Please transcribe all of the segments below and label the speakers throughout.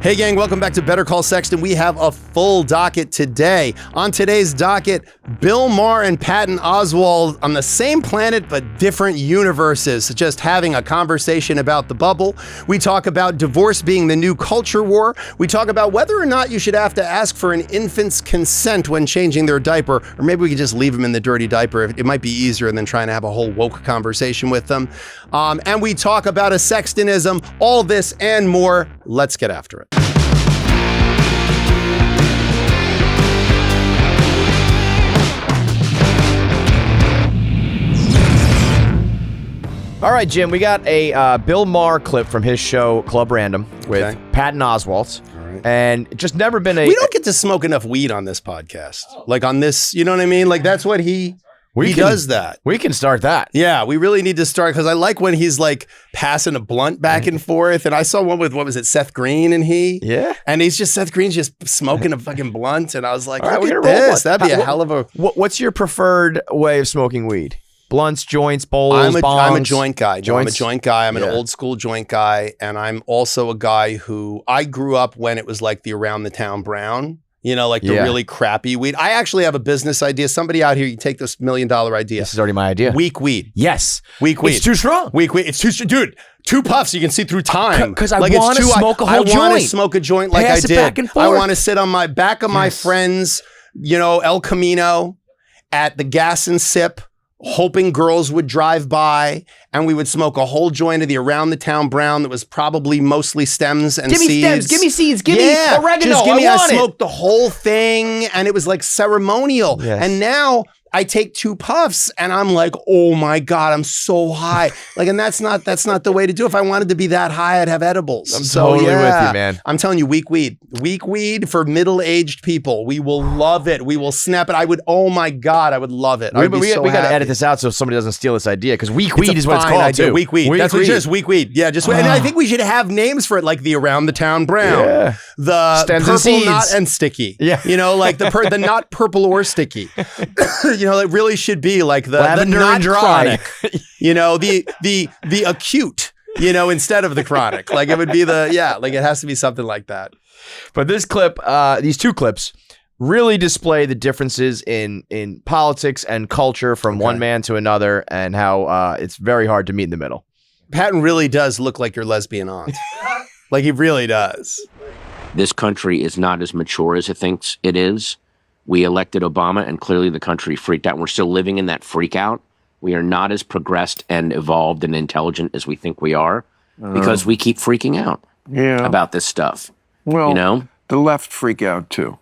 Speaker 1: Hey gang, welcome back to Better Call Sexton. We have a full docket today. On today's docket, Bill Maher and Patton Oswald on the same planet but different universes, just having a conversation about the bubble. We talk about divorce being the new culture war. We talk about whether or not you should have to ask for an infant's consent when changing their diaper, or maybe we could just leave them in the dirty diaper. It might be easier than trying to have a whole woke conversation with them. And we talk about a Sexton-ism, all this and more. Let's get after it.
Speaker 2: All right, Jim, we got a Bill Maher clip from his show Club Random with Patton Oswalt. Right. And just never been
Speaker 1: We don't get to smoke enough weed on this podcast. Like on this, you know what I mean? Like that's what he does that.
Speaker 2: We can start that.
Speaker 1: Yeah, we really need to start because I like when he's like passing a blunt back and forth. And I saw one with, what was it, Seth Green and he?
Speaker 2: Yeah.
Speaker 1: And Seth Green's just smoking a fucking blunt. And I was like,
Speaker 2: right,
Speaker 1: look at this. That'd be a hell of a...
Speaker 2: What's your preferred way of smoking weed? Blunts, joints, bowls, bongs?
Speaker 1: I'm a joint guy. No, I'm a joint guy. I'm an
Speaker 2: Yeah.
Speaker 1: old school joint guy. And I'm also a guy who, I grew up when it was like the around the town brown, you know, like the really crappy weed. I actually have a business idea. Somebody out here, you take this $1 million idea.
Speaker 2: This is already my idea.
Speaker 1: Weak weed.
Speaker 2: Yes.
Speaker 1: Weak weed.
Speaker 2: It's too strong.
Speaker 1: Weak weed. It's too strong. Dude, 2 puffs, you can see through time.
Speaker 2: Because I want to smoke a whole joint.
Speaker 1: I want to smoke a joint like
Speaker 2: Pass
Speaker 1: I did.
Speaker 2: it back and forth.
Speaker 1: I want to sit on my back of my friends, you know, El Camino at the gas and sip, hoping girls would drive by and we would smoke a whole joint of the around the town brown that was probably mostly stems and seeds.
Speaker 2: Give me stems, give me seeds, give me oregano.
Speaker 1: Just give me,
Speaker 2: I
Speaker 1: smoked the whole thing and it was like ceremonial.
Speaker 2: Yes.
Speaker 1: And now I take 2 puffs and I'm like, oh my God, I'm so high. Like, and that's not the way to do it. If I wanted to be that high, I'd have edibles.
Speaker 2: I'm totally with you, man.
Speaker 1: I'm telling you, weak weed for middle-aged people. We will love it. We will snap it. Oh my God, I would love it.
Speaker 2: We got to edit this out so somebody doesn't steal this idea because weak weed is what it's called too.
Speaker 1: Weak weed. That's what it is. Weak weed. Yeah, just and I think we should have names for it, like the around the town brown, the
Speaker 2: stems
Speaker 1: purple not and sticky.
Speaker 2: Yeah,
Speaker 1: you know, like the not purple or sticky. You know, it really should be like the not chronic. You know, the acute. You know, instead of the chronic. Like it would be like it has to be something like that.
Speaker 2: But this clip, these 2 clips, really display the differences in politics and culture from one man to another, and how it's very hard to meet in the middle.
Speaker 1: Patton really does look like your lesbian aunt. Like he really does.
Speaker 3: This country is not as mature as it thinks it is. We elected Obama, and clearly the country freaked out. We're still living in that freak out. We are not as progressed and evolved and intelligent as we think we are because we keep freaking out about this stuff.
Speaker 4: Well,
Speaker 3: you know?
Speaker 4: The left freak out too.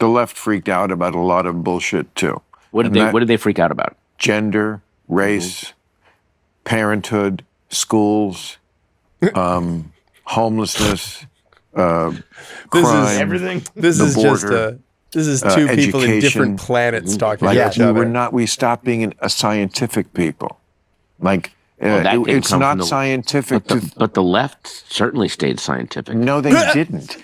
Speaker 4: The left freaked out about a lot of bullshit too.
Speaker 3: What did they freak out about?
Speaker 4: Gender, race, parenthood, schools, homelessness, crime.
Speaker 1: Everything. This is
Speaker 4: border.
Speaker 1: This is 2 people in different planets talking to each other.
Speaker 4: We stopped being a scientific people. Like, it's not scientific.
Speaker 3: But the left certainly stayed scientific.
Speaker 4: No, they didn't.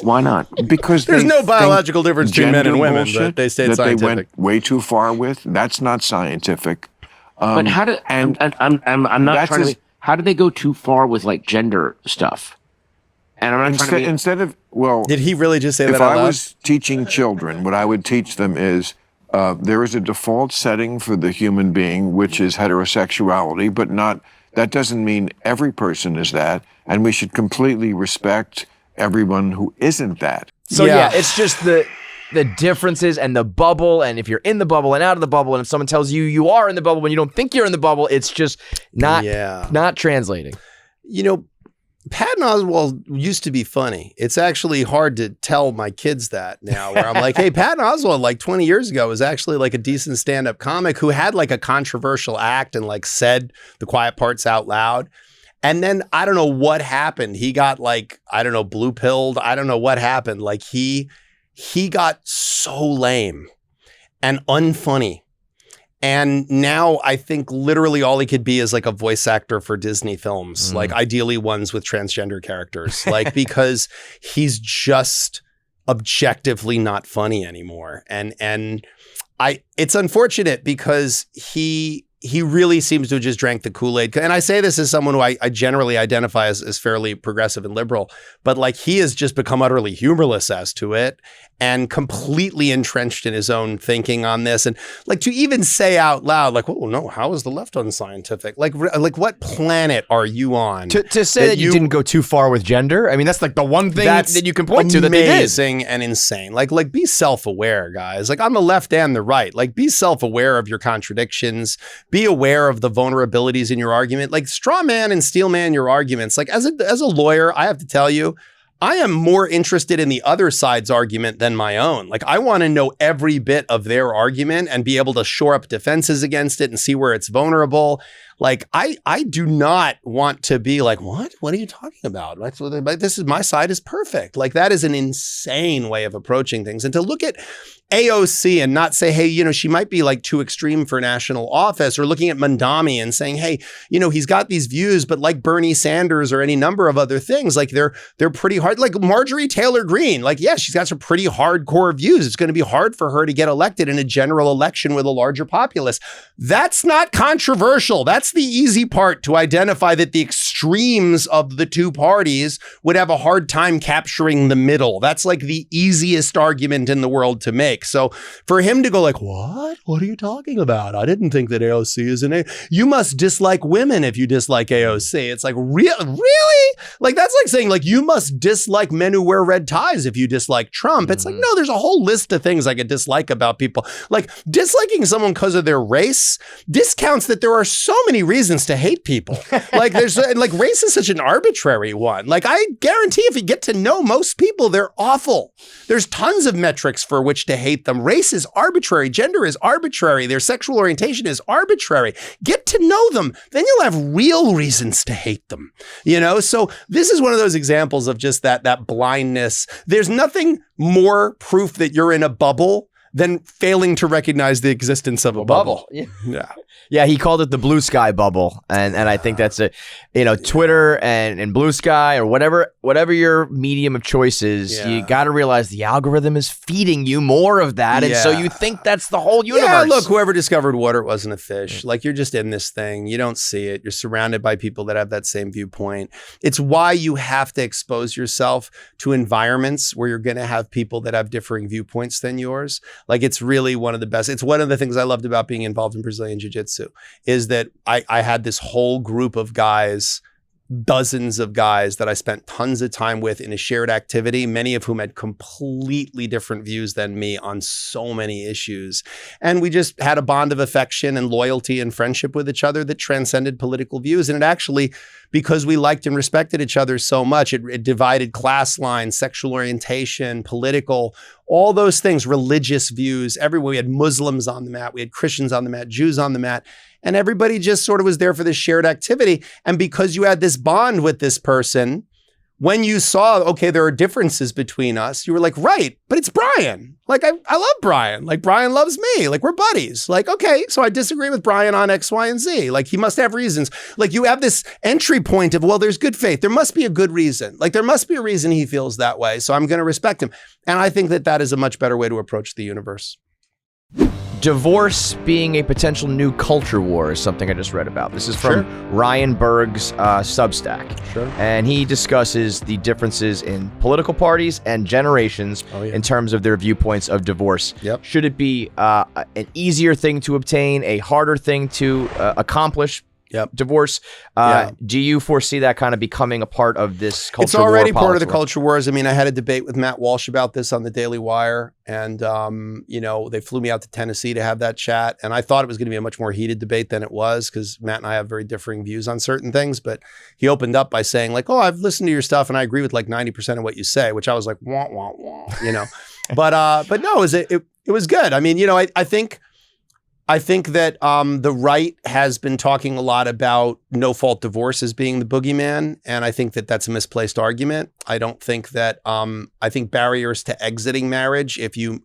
Speaker 3: Why not?
Speaker 4: Because
Speaker 1: there's no biological difference between men and women, but they stayed scientific.
Speaker 4: They went way too far with. That's not scientific.
Speaker 3: But how did I'm not trying to. How did they go too far with like gender stuff? And I'm not
Speaker 4: instead of well,
Speaker 1: did he really just say that?
Speaker 4: If I was teaching children, what I would teach them is there is a default setting for the human being, which is heterosexuality, but that doesn't mean every person is that, and we should completely respect everyone who isn't that.
Speaker 2: So yeah it's just the differences and the bubble, and if you're in the bubble and out of the bubble, and if someone tells you you are in the bubble when you don't think you're in the bubble, it's just not translating.
Speaker 1: You know, Patton Oswald used to be funny. It's actually hard to tell my kids that now, where I'm like, hey, Patton Oswald, like 20 years ago, was actually like a decent stand-up comic who had like a controversial act and like said the quiet parts out loud. And then I don't know what happened. He got like, I don't know, blue pilled. I don't know what happened. Like he got so lame and unfunny. And now I think literally all he could be is like a voice actor for Disney films, like ideally ones with transgender characters, like because he's just objectively not funny anymore. And it's unfortunate because he he really seems to have just drank the Kool-Aid. And I say this as someone who I generally identify as fairly progressive and liberal, but like he has just become utterly humorless as to it and completely entrenched in his own thinking on this. And like to even say out loud, like, oh no, how is the left unscientific? Like what planet are you on?
Speaker 2: To say that you didn't go too far with gender? I mean, that's like the one thing that you can point to that they did.
Speaker 1: Amazing and insane. Like be self-aware, guys. Like on the left and the right, like be self-aware of your contradictions. Be aware of the vulnerabilities in your argument. Like straw man and steel man your arguments. Like as a lawyer, I have to tell you, I am more interested in the other side's argument than my own. Like I want to know every bit of their argument and be able to shore up defenses against it and see where it's vulnerable. Like I do not want to be like, what are you talking about? Like, this is my side is perfect. Like that is an insane way of approaching things. And to look at AOC and not say, hey, you know, she might be like too extreme for national office, or looking at Mandami and saying, hey, you know, he's got these views, but like Bernie Sanders or any number of other things, like they're pretty hard. Like Marjorie Taylor Greene, like, yeah, she's got some pretty hardcore views. It's going to be hard for her to get elected in a general election with a larger populace. That's not controversial. That's the easy part, to identify that the extremes of the two parties would have a hard time capturing the middle. That's like the easiest argument in the world to make. So for him to go like, what are you talking about? I didn't think that AOC is you must dislike women if you dislike AOC. It's like, really? Like, that's like saying like, you must dislike men who wear red ties if you dislike Trump. It's like, no, there's a whole list of things I could dislike about people. Like disliking someone because of their race discounts that there are so many reasons to hate people. Like like race is such an arbitrary one. Like I guarantee if you get to know most people, they're awful. There's tons of metrics for which to hate them. Race is arbitrary. Gender is arbitrary. Their sexual orientation is arbitrary. Get to know them. Then you'll have real reasons to hate them. You know, so this is one of those examples of just that blindness. There's nothing more proof that you're in a bubble than failing to recognize the existence of a bubble.
Speaker 2: Yeah, he called it the blue sky bubble. And I think that's it. You know, Twitter and blue sky or whatever your medium of choice is, you got to realize the algorithm is feeding you more of that. And so you think that's the whole universe.
Speaker 1: Yeah, look, whoever discovered water, it wasn't a fish. Like you're just in this thing. You don't see it. You're surrounded by people that have that same viewpoint. It's why you have to expose yourself to environments where you're going to have people that have differing viewpoints than yours. Like it's really one of the best. It's one of the things I loved about being involved in Brazilian Jiu-Jitsu is that I had this whole group of guys, dozens of guys that I spent tons of time with in a shared activity, many of whom had completely different views than me on so many issues. And we just had a bond of affection and loyalty and friendship with each other that transcended political views. And it actually, because we liked and respected each other so much, it divided class lines, sexual orientation, political, all those things, religious views, everywhere. We had Muslims on the mat, we had Christians on the mat, Jews on the mat, and everybody just sort of was there for this shared activity. And because you had this bond with this person, when you saw, okay, there are differences between us, you were like, right, but it's Brian. Like, I love Brian. Like, Brian loves me. Like, we're buddies. Like, okay, so I disagree with Brian on X, Y, and Z. Like, he must have reasons. Like, you have this entry point of, well, there's good faith. There must be a good reason. Like, there must be a reason he feels that way. So I'm going to respect him. And I think that that is a much better way to approach the universe.
Speaker 2: Divorce being a potential new culture war is something I just read about. This is from Ryan Berg's Substack. And he discusses the differences in political parties and generations in terms of their viewpoints of divorce. Should it be an easier thing to obtain, a harder thing to accomplish? Divorce. Do you foresee that kind of becoming a part of this culture war?
Speaker 1: It's already part of the culture wars. I mean, I had a debate with Matt Walsh about this on the Daily Wire. And, you know, they flew me out to Tennessee to have that chat. And I thought it was going to be a much more heated debate than it was, because Matt and I have very differing views on certain things. But he opened up by saying like, oh, I've listened to your stuff and I agree with like 90% of what you say, which I was like, wah, wah, wah, you know. But no, it was good. I mean, you know, I think that the right has been talking a lot about no-fault divorce as being the boogeyman, and I think that that's a misplaced argument. I don't think that, I think barriers to exiting marriage, if you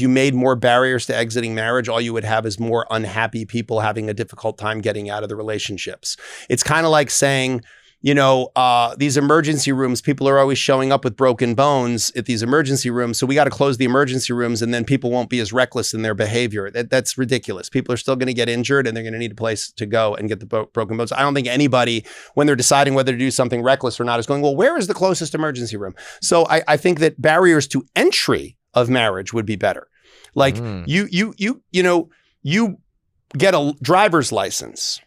Speaker 1: made more barriers to exiting marriage, all you would have is more unhappy people having a difficult time getting out of the relationships. It's kind of like saying, these emergency rooms, people are always showing up with broken bones at these emergency rooms. So we got to close the emergency rooms and then people won't be as reckless in their behavior. That's ridiculous. People are still going to get injured and they're going to need a place to go and get the broken bones. I don't think anybody, when they're deciding whether to do something reckless or not, is going, well, where is the closest emergency room? So I think that barriers to entry of marriage would be better. Like you get a driver's license.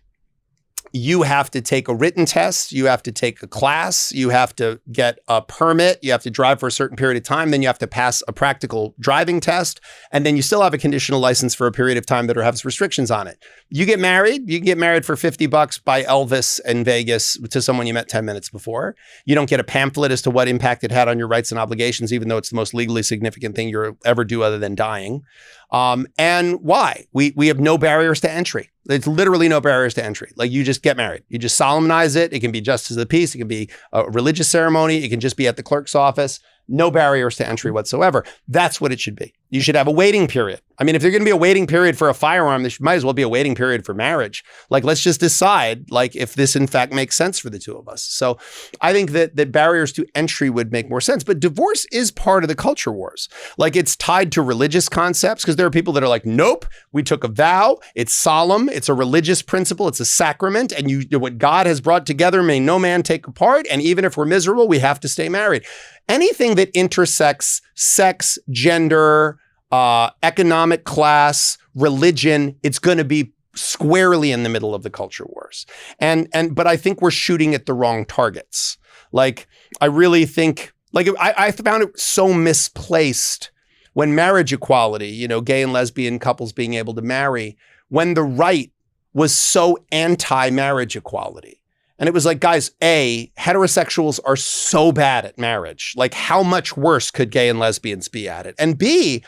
Speaker 1: You have to take a written test. You have to take a class. You have to get a permit. You have to drive for a certain period of time. Then you have to pass a practical driving test. And then you still have a conditional license for a period of time that has restrictions on it. You get married. You can get married for $50 by Elvis in Vegas to someone you met 10 minutes before. You don't get a pamphlet as to what impact it had on your rights and obligations, even though it's the most legally significant thing you'll ever do other than dying. And why? We have no barriers to entry. It's literally no barriers to entry. Like you just get married. You just solemnize it. It can be justice of the peace. It can be a religious ceremony. It can just be at the clerk's office. No barriers to entry whatsoever. That's what it should be. You should have a waiting period. I mean, if there's going to be a waiting period for a firearm, there might as well be a waiting period for marriage. Like, let's just decide, like, if this in fact makes sense for the two of us. So I think that barriers to entry would make more sense. But divorce is part of the culture wars. Like, it's tied to religious concepts because there are people that are like, nope, we took a vow. It's solemn. It's a religious principle. It's a sacrament. And what God has brought together may no man take apart. And even if we're miserable, we have to stay married. Anything that intersects sex, gender, economic class, religion, it's going to be squarely in the middle of the culture wars. But I think we're shooting at the wrong targets. Like, I really think, like, I found it so misplaced when marriage equality, gay and lesbian couples being able to marry, when the right was so anti-marriage equality. And it was like, guys, A, heterosexuals are so bad at marriage. Like, how much worse could gay and lesbians be at it? And B,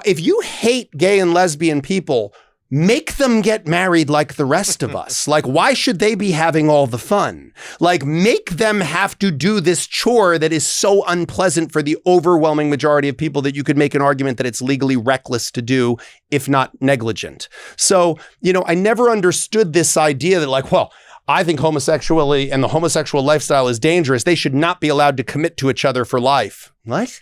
Speaker 1: if you hate gay and lesbian people, make them get married like the rest of us. Like, why should they be having all the fun? Like, make them have to do this chore that is so unpleasant for the overwhelming majority of people that you could make an argument that it's legally reckless to do, if not negligent. So, I never understood this idea that, like, well, I think homosexuality and the homosexual lifestyle is dangerous. They should not be allowed to commit to each other for life. What?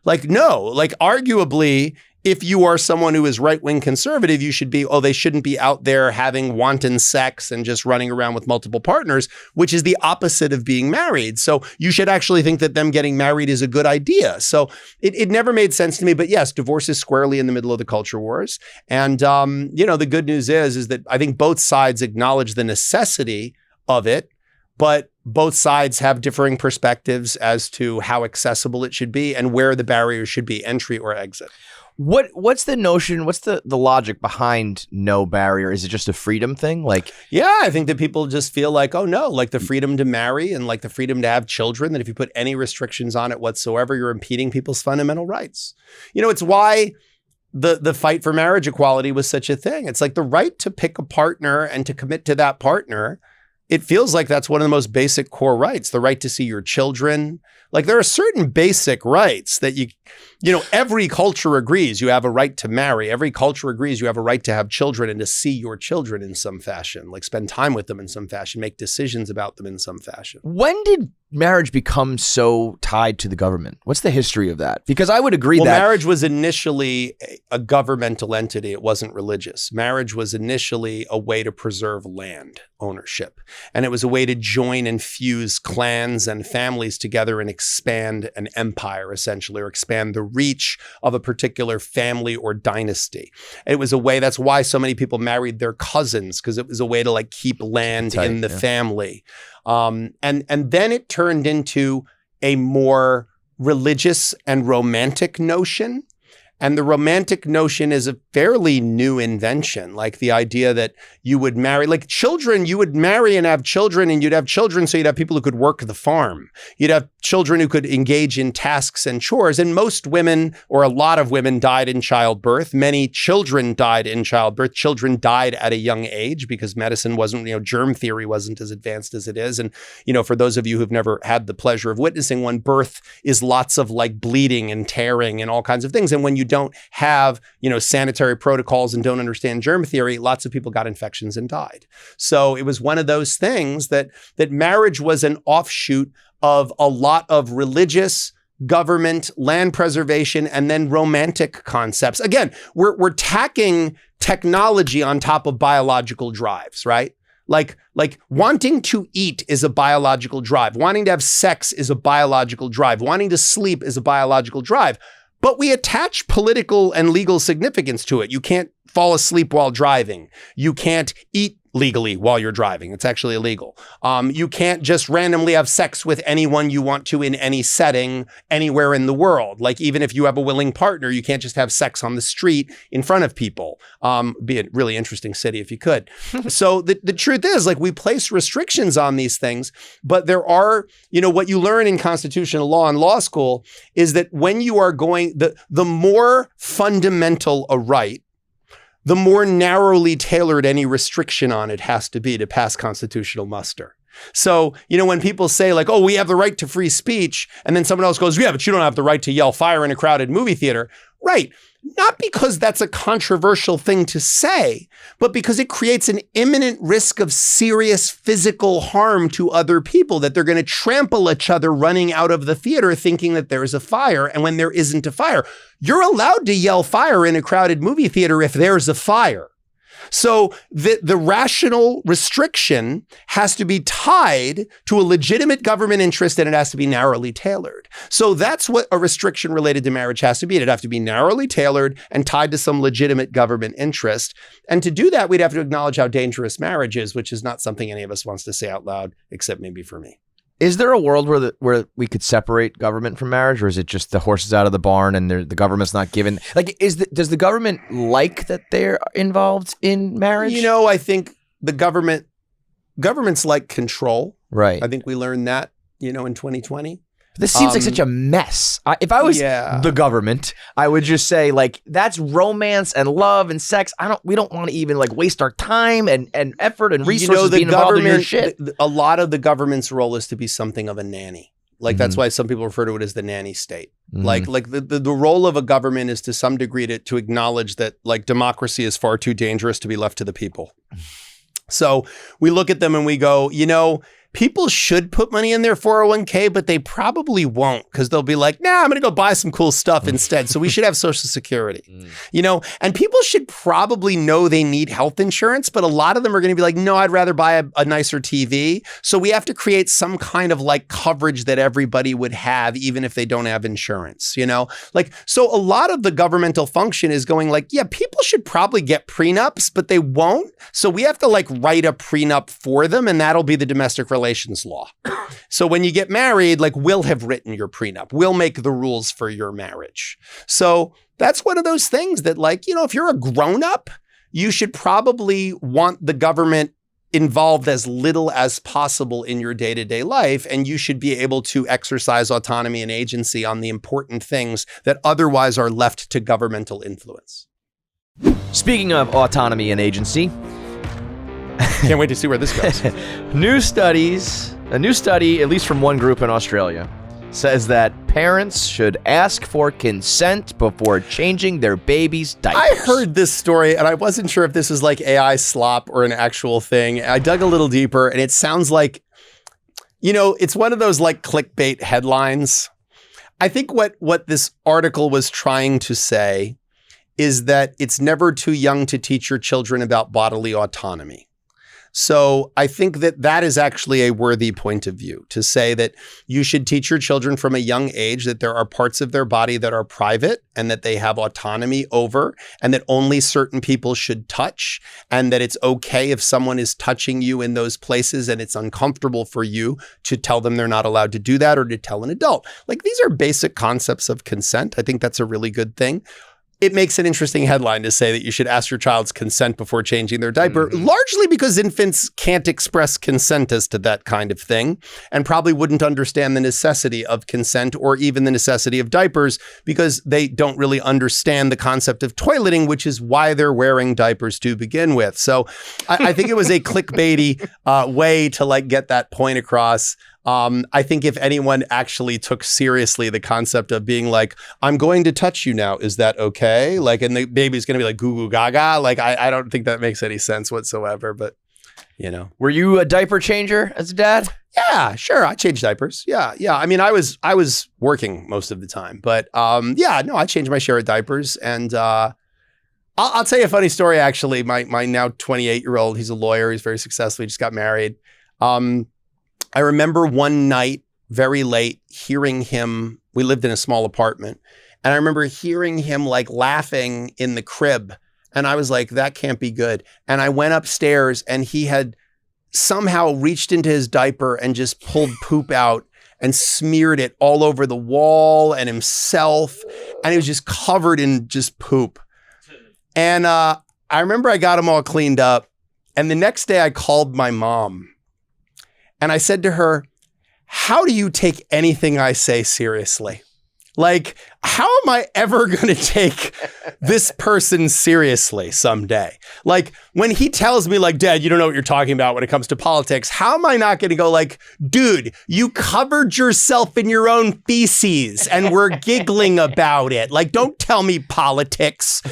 Speaker 1: Like, no, like, arguably, if you are someone who is right-wing conservative, you should be, they shouldn't be out there having wanton sex and just running around with multiple partners, which is the opposite of being married. So you should actually think that them getting married is a good idea. So it never made sense to me. But yes, divorce is squarely in the middle of the culture wars. And, the good news is that I think both sides acknowledge the necessity of it, but both sides have differing perspectives as to how accessible it should be and where the barriers should be, entry or exit.
Speaker 2: What's the notion? What's the logic behind no barrier? Is it just a freedom thing? Like,
Speaker 1: yeah, I think that people just feel like, oh no, like the freedom to marry and like the freedom to have children, that if you put any restrictions on it whatsoever, you're impeding people's fundamental rights. It's why the fight for marriage equality was such a thing. It's like the right to pick a partner and to commit to that partner. It feels like that's one of the most basic core rights, the right to see your children. Like, there are certain basic rights that every culture agrees you have a right to marry. Every culture agrees you have a right to have children and to see your children in some fashion, like spend time with them in some fashion, make decisions about them in some fashion.
Speaker 2: When did marriage become so tied to the government? What's the history of that? Because I would agree that
Speaker 1: marriage was initially a governmental entity. It wasn't religious. Marriage was initially a way to preserve land ownership. And it was a way to join and fuse clans and families together and expand an empire, essentially, or expand the reach of a particular family or dynasty. It was a way, that's why so many people married their cousins, because it was a way to like keep land in the family. And then it turned into a more religious and romantic notion. And the romantic notion is a fairly new invention, like the idea that you would marry, like children, you would marry and have children, and you'd have children so you'd have people who could work the farm. You'd have children who could engage in tasks and chores. And most women, or a lot of women, died in childbirth. Many children died in childbirth. Children died at a young age because medicine wasn't, germ theory wasn't as advanced as it is. And, for those of you who've never had the pleasure of witnessing one, birth is lots of like bleeding and tearing and all kinds of things. And when you don't have, sanitary protocols and don't understand germ theory, lots of people got infections and died. So it was one of those things that marriage was an offshoot of a lot of religious, government, land preservation, and then romantic concepts. Again, we're tacking technology on top of biological drives, right? Like wanting to eat is a biological drive. Wanting to have sex is a biological drive. Wanting to sleep is a biological drive. But we attach political and legal significance to it. You can't fall asleep while driving. You can't eat legally while you're driving. It's actually illegal. You can't just randomly have sex with anyone you want to in any setting, anywhere in the world. Like even if you have a willing partner, you can't just have sex on the street in front of people. Be a really interesting city if you could. So the truth is, like, we place restrictions on these things, but there are, what you learn in constitutional law and law school is that when you are going, the more fundamental a right, the more narrowly tailored any restriction on it has to be to pass constitutional muster. So, when people say like, oh, we have the right to free speech, and then someone else goes, yeah, but you don't have the right to yell fire in a crowded movie theater. Right. Not because that's a controversial thing to say, but because it creates an imminent risk of serious physical harm to other people, that they're going to trample each other running out of the theater thinking that there is a fire, and when there isn't a fire. You're allowed to yell fire in a crowded movie theater if there's a fire. So the rational restriction has to be tied to a legitimate government interest, and it has to be narrowly tailored. So that's what a restriction related to marriage has to be. It'd have to be narrowly tailored and tied to some legitimate government interest. And to do that, we'd have to acknowledge how dangerous marriage is, which is not something any of us wants to say out loud, except maybe for me.
Speaker 2: Is there a world where we could separate government from marriage, or is it just the horses out of the barn and the government's not given? Like, does the government like that they're involved in marriage?
Speaker 1: I think the government's like control.
Speaker 2: Right.
Speaker 1: I think we learned that, in 2020.
Speaker 2: This seems like such a mess. If I was the government, I would just say, like, that's romance and love and sex. We don't want to even like waste our time and effort and resources being involved in your shit.
Speaker 1: A lot of the government's role is to be something of a nanny. Like that's why some people refer to it as the nanny state. Like the role of a government is to some degree to acknowledge that like democracy is far too dangerous to be left to the people. So we look at them and we go, people should put money in their 401k, but they probably won't, because they'll be like, nah, I'm going to go buy some cool stuff instead. So we should have Social Security, and people should probably know they need health insurance, but a lot of them are going to be like, no, I'd rather buy a nicer TV. So we have to create some kind of like coverage that everybody would have, even if they don't have insurance, so a lot of the governmental function is going like, yeah, people should probably get prenups, but they won't. So we have to like write a prenup for them, and that'll be the domestic relations law. So when you get married, like we'll have written your prenup. We'll make the rules for your marriage. So that's one of those things that like, if you're a grown-up, you should probably want the government involved as little as possible in your day-to-day life. And you should be able to exercise autonomy and agency on the important things that otherwise are left to governmental influence.
Speaker 2: Speaking of autonomy and agency,
Speaker 1: can't wait to see where this goes.
Speaker 2: A new study, at least from one group in Australia, says that parents should ask for consent before changing their baby's diapers.
Speaker 1: I heard this story and I wasn't sure if this was like AI slop or an actual thing. I dug a little deeper and it sounds like, it's one of those like clickbait headlines. I think what this article was trying to say is that it's never too young to teach your children about bodily autonomy. So I think that is actually a worthy point of view, to say that you should teach your children from a young age that there are parts of their body that are private and that they have autonomy over, and that only certain people should touch, and that it's okay if someone is touching you in those places and it's uncomfortable for you to tell them they're not allowed to do that, or to tell an adult. Like, these are basic concepts of consent. I think that's a really good thing. It makes an interesting headline to say that you should ask your child's consent before changing their diaper, largely because infants can't express consent as to that kind of thing, and probably wouldn't understand the necessity of consent or even the necessity of diapers, because they don't really understand the concept of toileting, which is why they're wearing diapers to begin with. So I think it was a clickbaity way to like get that point across. I think if anyone actually took seriously the concept of being like, I'm going to touch you now, is that okay? Like, and the baby's going to be like goo goo gaga. Like, I don't think that makes any sense whatsoever, but you know.
Speaker 2: Were you a diaper changer as a dad?
Speaker 1: Yeah, sure. I changed diapers. Yeah. I mean, I was working most of the time, but yeah, no, I changed my share of diapers. And I'll tell you a funny story, actually. My now 28-year-old, he's a lawyer. He's very successful. He just got married. I remember one night, very late, hearing him. We lived in a small apartment. And I remember hearing him like laughing in the crib. And I was like, that can't be good. And I went upstairs and he had somehow reached into his diaper and just pulled poop out and smeared it all over the wall and himself. And he was just covered in just poop. And I remember I got him all cleaned up. And the next day I called my mom. And I said to her, how do you take anything I say seriously? Like, how am I ever going to take this person seriously someday? Like, when he tells me, like, Dad, you don't know what you're talking about when it comes to politics, how am I not going to go like, dude, you covered yourself in your own feces and we're giggling about it. Like, don't tell me politics.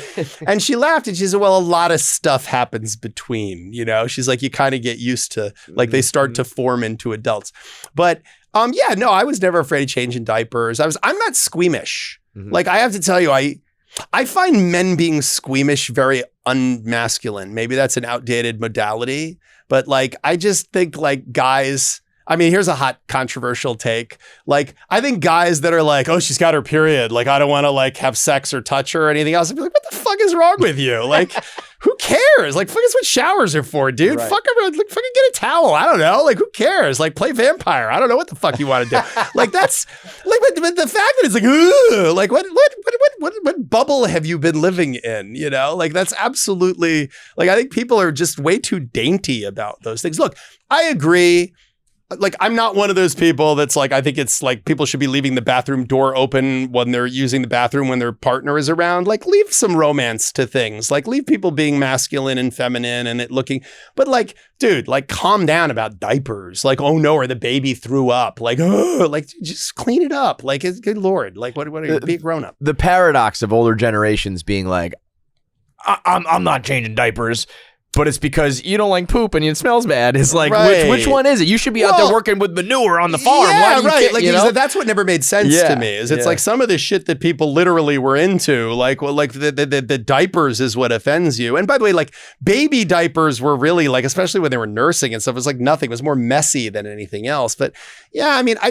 Speaker 1: And she laughed and she said, well, a lot of stuff happens between, you know? She's like, you kind of get used to, like, they start to form into adults. But yeah, no, I was never afraid of changing diapers. I'm not squeamish. Mm-hmm. Like, I have to tell you, I find men being squeamish very unmasculine. Maybe that's an outdated modality, but like, I just think like guys, I mean, here's a hot controversial take. Like, I think guys that are like, oh, she's got her period. Like, I don't want to like have sex or touch her or anything else. I'd be like, what the fuck is wrong with you? Like, who cares? Like, fuck is what showers are for, dude. Right. Fucking get a towel. I don't know. Like, who cares? Like, play vampire. I don't know what the fuck you want to do. Like, that's like, but the fact that it's like, ooh, like, what bubble have you been living in? You know, like, that's absolutely, like, I think people are just way too dainty about those things. Look, I agree. Like, I'm not one of those people that's like, I think it's like people should be leaving the bathroom door open when they're using the bathroom when their partner is around. Like, leave some romance to things. Like, leave people being masculine and feminine and it looking, but like, dude, like, calm down about diapers. Like, oh no, or the baby threw up. Like, oh, like, just clean it up. Like, good Lord. Like, what are you, be a grown up?
Speaker 2: The paradox of older generations being like, I'm not changing diapers. But it's because you don't like poop and it smells bad. It's like, right. which one is it? You should be out there working with manure on the farm.
Speaker 1: Yeah, right. Like, you know? That's what never made sense to me. Is it's like some of the shit that people literally were into, like, well, like the diapers is what offends you. And by the way, like, baby diapers were really like, especially when they were nursing and stuff, it was like nothing. It was more messy than anything else. But yeah, I mean, I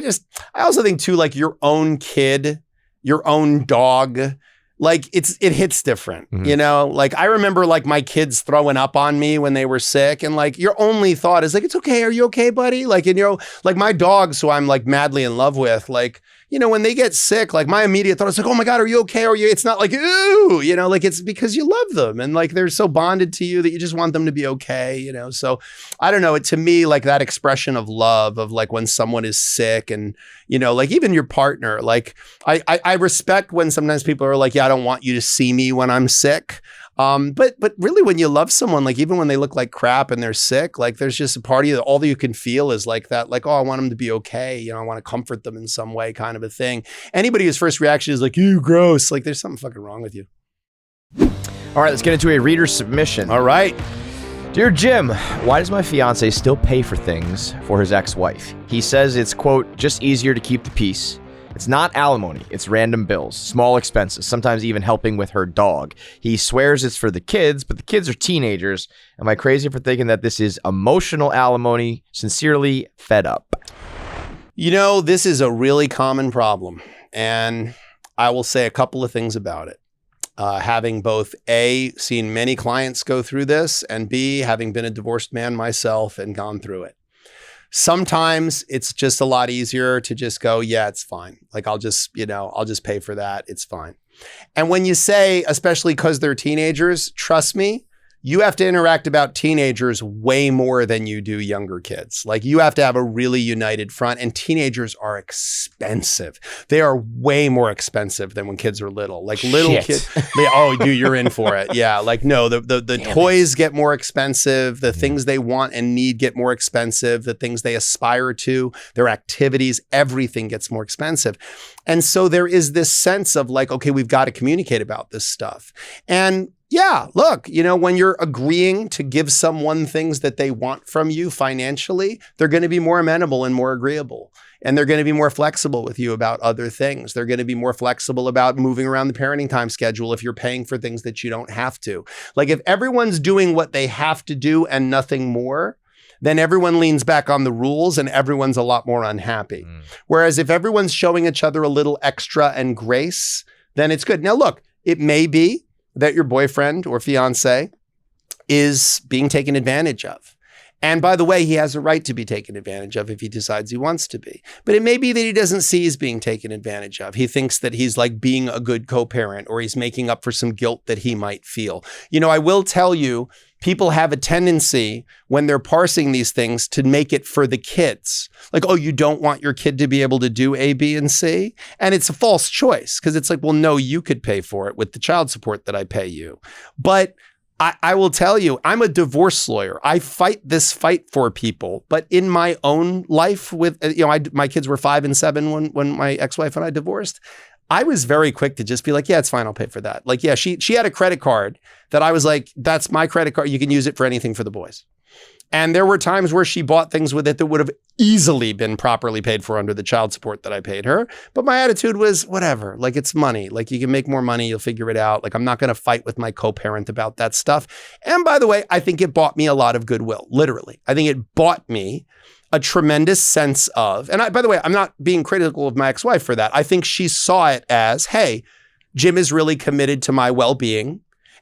Speaker 1: also think too, like, your own kid, your own dog, like, it hits different, you know? Like, I remember like my kids throwing up on me when they were sick, and like, your only thought is like, it's okay. Are you okay, buddy? Like, and you know, like my dogs who I'm like madly in love with, like, you know, when they get sick, like my immediate thought is like, oh my God, are you okay? It's not like, ooh, you know, like, it's because you love them and like they're so bonded to you that you just want them to be okay, you know? So I don't know, to me, like that expression of love of like when someone is sick and, you know, like even your partner, like I respect when sometimes people are like, yeah, I don't want you to see me when I'm sick. But really when you love someone, like even when they look like crap and they're sick, like there's just a part of you that all that you can feel is like that, like, oh, I want them to be okay. You know, I want to comfort them in some way, kind of a thing. Anybody whose first reaction is like, you gross, like there's something fucking wrong with you.
Speaker 2: All right, let's get into a reader submission.
Speaker 1: All right.
Speaker 2: Dear Jim, why does my fiance still pay for things for his ex-wife? He says it's, quote, just easier to keep the peace. It's not alimony, it's random bills, small expenses, sometimes even helping with her dog. He swears it's for the kids, but the kids are teenagers. Am I crazy for thinking that this is emotional alimony? Sincerely, fed up.
Speaker 1: You know, this is a really common problem, and I will say a couple of things about it. Having both A, seen many clients go through this, and B, having been a divorced man myself and gone through it. Sometimes it's just a lot easier to just go, yeah, it's fine. Like, I'll just pay for that. It's fine. And when you say, especially because they're teenagers, trust me, you have to interact about teenagers way more than you do younger kids. Like you have to have a really united front, and teenagers are expensive. They are way more expensive than when kids are little. Like little kids, oh dude, you're in for it. Yeah. Like no, the toys get more expensive. The things they want and need get more expensive. The things they aspire to, their activities, everything gets more expensive. And so there is this sense of like, okay, we've got to communicate about this stuff. And yeah, look, when you're agreeing to give someone things that they want from you financially, they're going to be more amenable and more agreeable. And they're going to be more flexible with you about other things. They're going to be more flexible about moving around the parenting time schedule if you're paying for things that you don't have to. Like if everyone's doing what they have to do and nothing more, then everyone leans back on the rules and everyone's a lot more unhappy. Whereas if everyone's showing each other a little extra and grace, then it's good. Now, look, it may be that your boyfriend or fiance is being taken advantage of. And by the way, he has a right to be taken advantage of if he decides he wants to be. But it may be that he doesn't see he's being taken advantage of. He thinks that he's like being a good co-parent, or he's making up for some guilt that he might feel. I will tell you, people have a tendency when they're parsing these things to make it for the kids. Like, oh, you don't want your kid to be able to do A, B, and C? And it's a false choice because it's like, well, no, you could pay for it with the child support that I pay you. But I will tell you, I'm a divorce lawyer. I fight this fight for people. But in my own life with, my kids were 5 and 7 when my ex-wife and I divorced. I was very quick to just be like, yeah, it's fine. I'll pay for that. Like, yeah, she had a credit card that I was like, that's my credit card. You can use it for anything for the boys. And there were times where she bought things with it that would have easily been properly paid for under the child support that I paid her. But my attitude was whatever, like it's money. Like you can make more money, you'll figure it out. Like I'm not going to fight with my co-parent about that stuff. And by the way, I think it bought me a lot of goodwill, literally. I think it bought me a tremendous sense of, and by the way, I'm not being critical of my ex-wife for that. I think she saw it as, hey, Jim is really committed to my well-being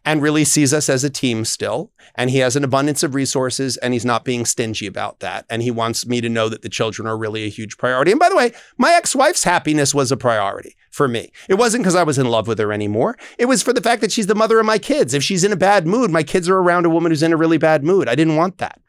Speaker 1: and really sees us as a team still. And he has an abundance of resources and he's not being stingy about that. And he wants me to know that the children are really a huge priority. And by the way, my ex-wife's happiness was a priority for me. It wasn't because I was in love with her anymore. It was for the fact that she's the mother of my kids. If she's in a bad mood, my kids are around a woman who's in a really bad mood. I didn't want that.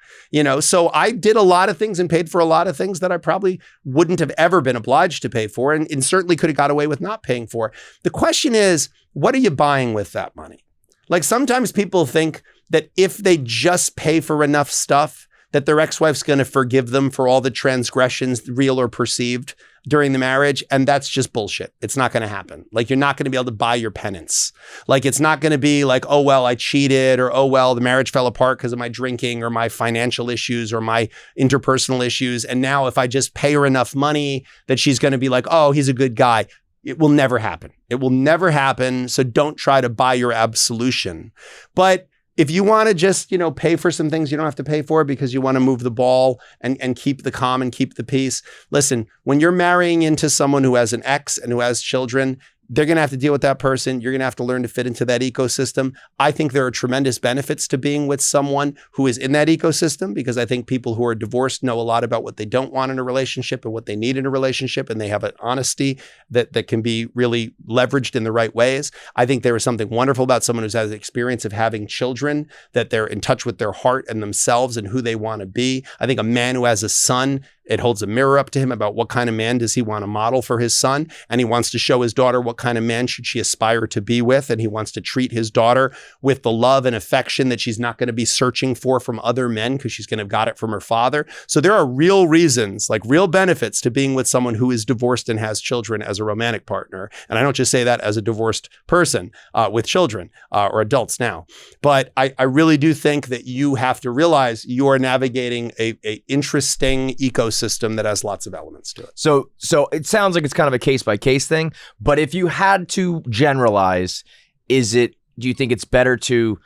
Speaker 1: So I did a lot of things and paid for a lot of things that I probably wouldn't have ever been obliged to pay for and certainly could have got away with not paying for. The question is, what are you buying with that money? Like sometimes people think that if they just pay for enough stuff, that their ex-wife's going to forgive them for all the transgressions, real or perceived, during the marriage. And that's just bullshit. It's not going to happen. Like you're not going to be able to buy your penance. Like it's not going to be like, oh, well, I cheated, or oh, well, the marriage fell apart because of my drinking or my financial issues or my interpersonal issues. And now if I just pay her enough money that she's going to be like, oh, he's a good guy. It will never happen. It will never happen. So don't try to buy your absolution. But if you want to just, pay for some things you don't have to pay for because you want to move the ball and keep the calm and keep the peace. Listen, when you're marrying into someone who has an ex and who has children, they're going to have to deal with that person. You're going to have to learn to fit into that ecosystem. I think there are tremendous benefits to being with someone who is in that ecosystem because I think people who are divorced know a lot about what they don't want in a relationship and what they need in a relationship, and they have an honesty that can be really leveraged in the right ways. I think there is something wonderful about someone who's had the experience of having children, that they're in touch with their heart and themselves and who they want to be. I think a man who has a son, it holds a mirror up to him about what kind of man does he want to model for his son. And he wants to show his daughter what kind of man should she aspire to be with. And he wants to treat his daughter with the love and affection that she's not going to be searching for from other men because she's going to have got it from her father. So there are real reasons, like real benefits to being with someone who is divorced and has children as a romantic partner. And I don't just say that as a divorced person with children or adults now. But I really do think that you have to realize you are navigating a interesting ecosystem that has lots of elements to it.
Speaker 2: So it sounds like it's kind of a case by case thing, but if you had to generalize, do you think it's better to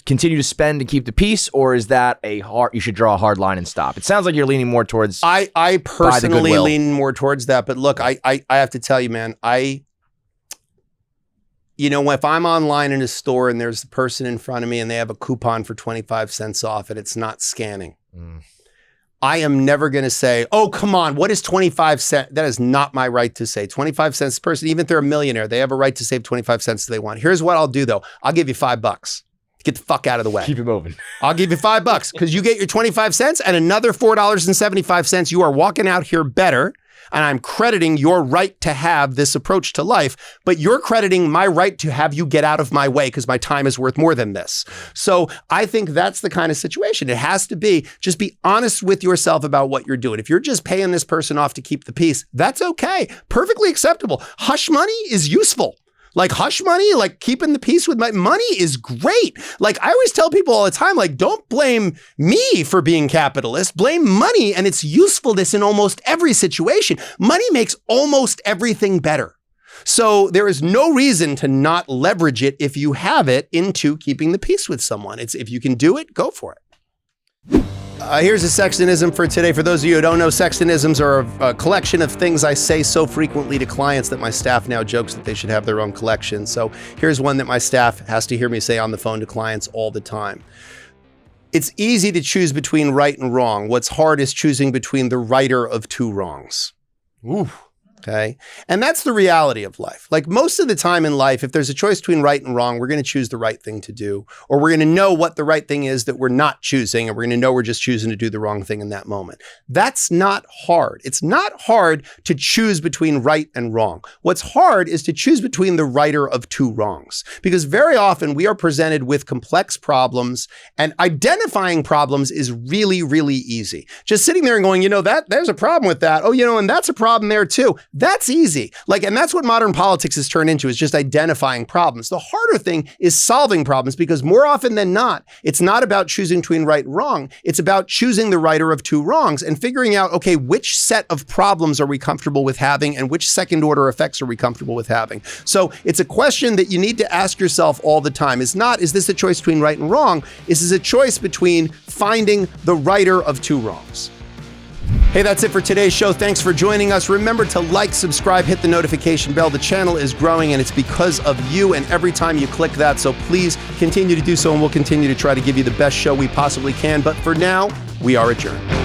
Speaker 2: continue to spend and keep the peace, or is that you should draw a hard line and stop? It sounds like you're leaning more towards
Speaker 1: I personally lean more towards that, but look, I have to tell you, man, if I'm online in a store and there's the person in front of me and they have a coupon for 25 cents off and it's not scanning, I am never going to say, oh, come on, what is 25 cents? That is not my right to say. 25 cents per person, even if they're a millionaire, they have a right to save 25 cents if they want. Here's what I'll do though. I'll give you $5. Get the fuck out of the way.
Speaker 2: Keep it moving.
Speaker 1: I'll give you $5 because you get your 25 cents and another $4.75. You are walking out here better. And I'm crediting your right to have this approach to life, but you're crediting my right to have you get out of my way because my time is worth more than this. So I think that's the kind of situation. It has to be, just be honest with yourself about what you're doing. If you're just paying this person off to keep the peace, that's okay. Perfectly acceptable. Hush money is useful. Like hush money, like keeping the peace with my money is great. Like I always tell people all the time, like don't blame me for being capitalist, blame money and its usefulness in almost every situation. Money makes almost everything better. So there is no reason to not leverage it if you have it into keeping the peace with someone. If you can do it, go for it. Here's a Sexton-ism for today. For those of you who don't know, Sexton-isms are a collection of things I say so frequently to clients that my staff now jokes that they should have their own collection. So here's one that my staff has to hear me say on the phone to clients all the time. It's easy to choose between right and wrong. What's hard is choosing between the righter of two wrongs. Ooh. Okay. And that's the reality of life. Like most of the time in life, if there's a choice between right and wrong, we're going to choose the right thing to do, or we're going to know what the right thing is that we're not choosing, and we're going to know we're just choosing to do the wrong thing in that moment. That's not hard. It's not hard to choose between right and wrong. What's hard is to choose between the righter of two wrongs, because very often we are presented with complex problems, and identifying problems is really, really easy. Just sitting there and going, you know, there's a problem with that. Oh, you know, and that's a problem there too. That's easy. Like, and that's what modern politics has turned into, is just identifying problems. The harder thing is solving problems, because more often than not, it's not about choosing between right and wrong. It's about choosing the righter of two wrongs and figuring out, okay, which set of problems are we comfortable with having and which second order effects are we comfortable with having? So it's a question that you need to ask yourself all the time. Is this a choice between right and wrong? This is a choice between finding the righter of two wrongs. Hey, that's it for today's show. Thanks for joining us. Remember to like, subscribe, hit the notification bell. The channel is growing, and it's because of you and every time you click that. So please continue to do so, and we'll continue to try to give you the best show we possibly can. But for now, we are adjourned.